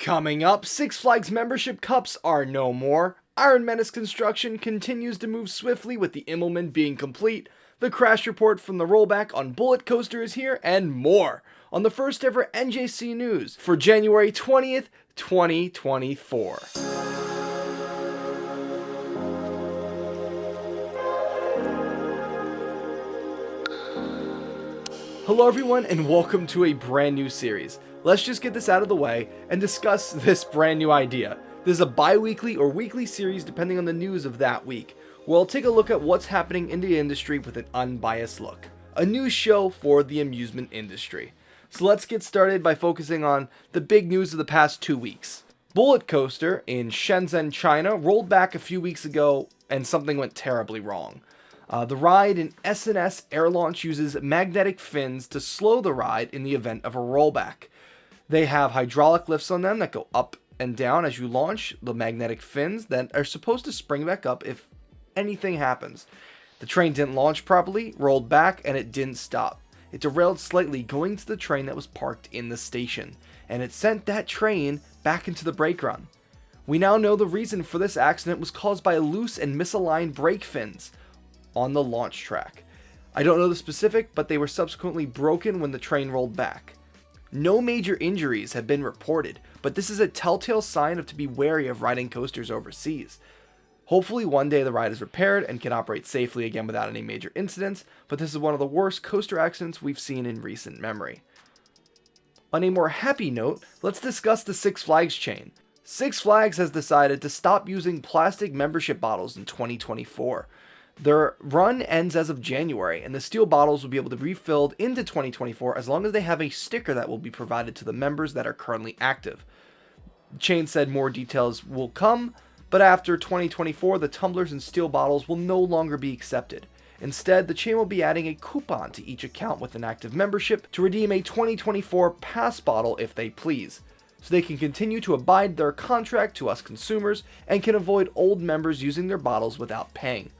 Coming up, Six Flags membership cups are no more. Iron Menace construction continues to move swiftly with the Immelman being complete. The crash report from the rollback on Bullet Coaster is here, and more on the first ever NJC news for January 20th, 2024. Hello everyone, and welcome to a brand new series. Let's just get this out of the way and discuss this brand new idea. This is a bi-weekly or weekly series depending on the news of that week, where I'll take a look at what's happening in the industry with an unbiased look. A new show for the amusement industry. So let's get started by focusing on the big news of the past 2 weeks. Bullet Coaster in Shenzhen, China rolled back a few weeks ago and something went terribly wrong. The ride in S&S Air Launch uses magnetic fins to slow the ride in the event of a rollback. They have hydraulic lifts on them that go up and down as you launch, the magnetic fins that are supposed to spring back up if anything happens. The train didn't launch properly, rolled back, and it didn't stop. It derailed slightly going to the train that was parked in the station, and it sent that train back into the brake run. We now know the reason for this accident was caused by loose and misaligned brake fins on the launch track. I don't know the specific, but they were subsequently broken when the train rolled back. No major injuries have been reported, but this is a telltale sign of to be wary of riding coasters overseas. Hopefully one day the ride is repaired and can operate safely again without any major incidents, but this is one of the worst coaster accidents we've seen in recent memory. On a more happy note, let's discuss the Six Flags chain. Six Flags has decided to stop using plastic membership bottles in 2024. Their run ends as of January, and the steel bottles will be able to be refilled into 2024 as long as they have a sticker that will be provided to the members that are currently active. The chain said more details will come, but after 2024, the tumblers and steel bottles will no longer be accepted. Instead, the chain will be adding a coupon to each account with an active membership to redeem a 2024 pass bottle if they please, so they can continue to abide their contract to us consumers and can avoid old members using their bottles without paying.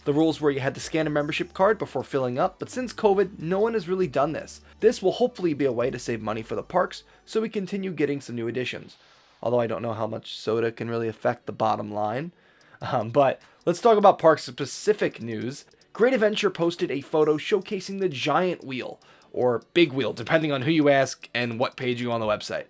The rules were you had to scan a membership card before filling up, but since COVID, no one has really done this. This will hopefully be a way to save money for the parks, so we continue getting some new additions. Although I don't know how much soda can really affect the bottom line. But let's talk about park-specific news. Great Adventure posted a photo showcasing the giant wheel, or big wheel, depending on who you ask and what page you on the website.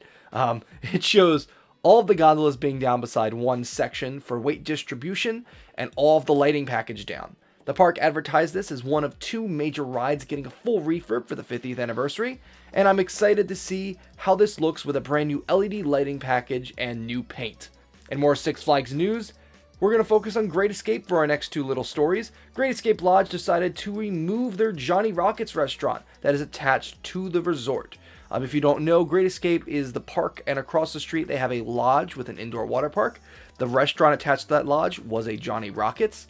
It shows all of the gondolas being down beside one section for weight distribution and all of the lighting package down. The park advertised this as one of 2 major rides getting a full refurb for the 50th anniversary, and I'm excited to see how this looks with a brand new LED lighting package and new paint. And more Six Flags news, we're going to focus on Great Escape for our next 2 little stories. Great Escape Lodge decided to remove their Johnny Rockets restaurant that is attached to the resort. If you don't know, Great Escape is the park, and across the street they have a lodge with an indoor water park. The restaurant attached to that lodge was a Johnny Rockets.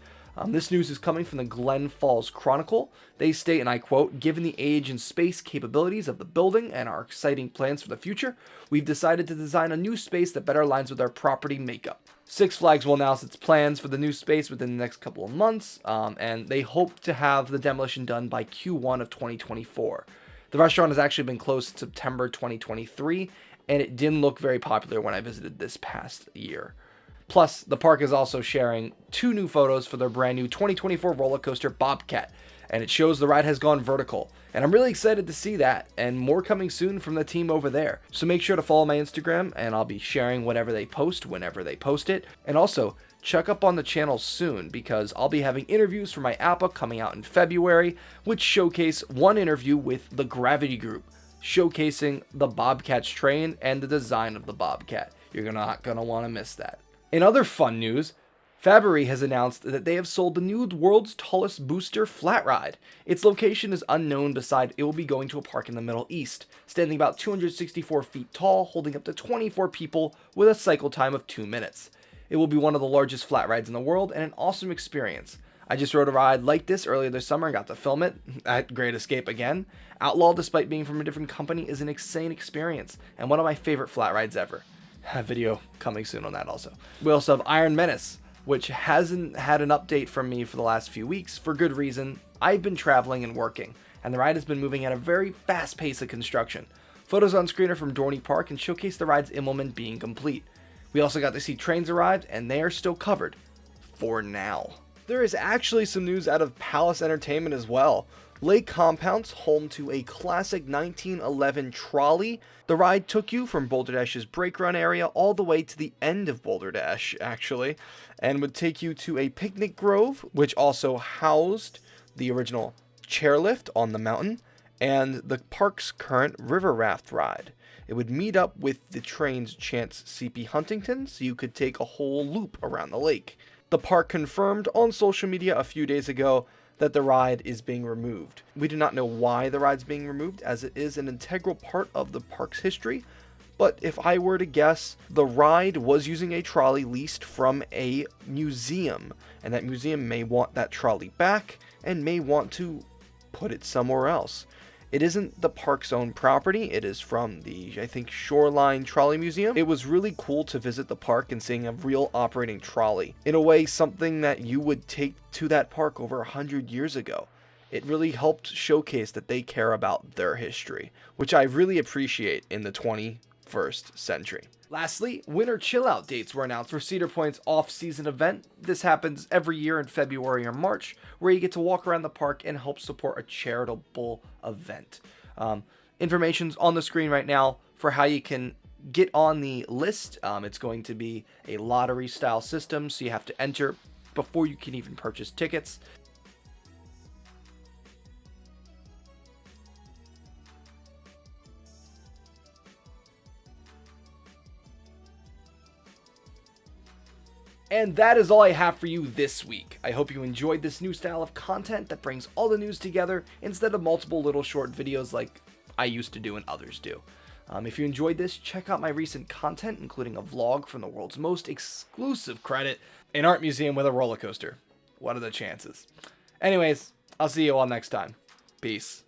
This news is coming from the Glen Falls Chronicle. They state, and I quote, "Given the age and space capabilities of the building and our exciting plans for the future, we've decided to design a new space that better aligns with our property makeup." Six Flags will announce its plans for the new space within the next couple of months, and they hope to have the demolition done by Q1 of 2024. The restaurant has actually been closed since September 2023, and it didn't look very popular when I visited this past year. Plus, the park is also sharing 2 new photos for their brand new 2024 roller coaster Bobcat, and it shows the ride has gone vertical. And I'm really excited to see that, and more coming soon from the team over there. So make sure to follow my Instagram, and I'll be sharing whatever they post whenever they post it. And also, check up on the channel soon, because I'll be having interviews for my APA coming out in February, which showcase one interview with the Gravity Group, showcasing the Bobcat's train and the design of the Bobcat. You're not going to want to miss that. In other fun news, Fabbari has announced that they have sold the new world's tallest booster flat ride. Its location is unknown, beside it will be going to a park in the Middle East, standing about 264 feet tall, holding up to 24 people with a cycle time of 2 minutes. It will be one of the largest flat rides in the world and an awesome experience. I just rode a ride like this earlier this summer and got to film it at Great Escape again. Outlaw, despite being from a different company, is an insane experience and one of my favorite flat rides ever. A video coming soon on that also. We also have Iron Menace, which hasn't had an update from me for the last few weeks for good reason. I've been traveling and working, and the ride has been moving at a very fast pace of construction. Photos on screen are from Dorney Park and showcase the ride's implement being complete. We also got to see trains arrived, and they are still covered. For now. There is actually some news out of Palace Entertainment as well. Lake Compounce, home to a classic 1911 trolley. The ride took you from Boulder Dash's brake run area all the way to the end of Boulder Dash, actually, and would take you to a picnic grove, which also housed the original chairlift on the mountain, and the park's current river raft ride. It would meet up with the train's Chance C.P. Huntington, so you could take a whole loop around the lake. The park confirmed on social media a few days ago that the ride is being removed. We do not know why the ride's being removed, as it is an integral part of the park's history, but if I were to guess, the ride was using a trolley leased from a museum, and that museum may want that trolley back and may want to put it somewhere else. It isn't the park's own property. It is from the, I think, Shoreline Trolley Museum. It was really cool to visit the park and seeing a real operating trolley. In a way, something that you would take to that park over 100 years ago. It really helped showcase that they care about their history, which I really appreciate in the 21st century. Lastly, winter Chillout dates were announced for Cedar Point's off-season event. This happens every year in February or March, where you get to walk around the park and help support a charitable event. Information's on the screen right now for how you can get on the list. It's going to be a lottery-style system, so you have to enter before you can even purchase tickets. And that is all I have for you this week. I hope you enjoyed this new style of content that brings all the news together instead of multiple little short videos like I used to do and others do. If you enjoyed this, check out my recent content, including a vlog from the world's most exclusive credit, an art museum with a roller coaster. What are the chances? Anyways, I'll see you all next time. Peace.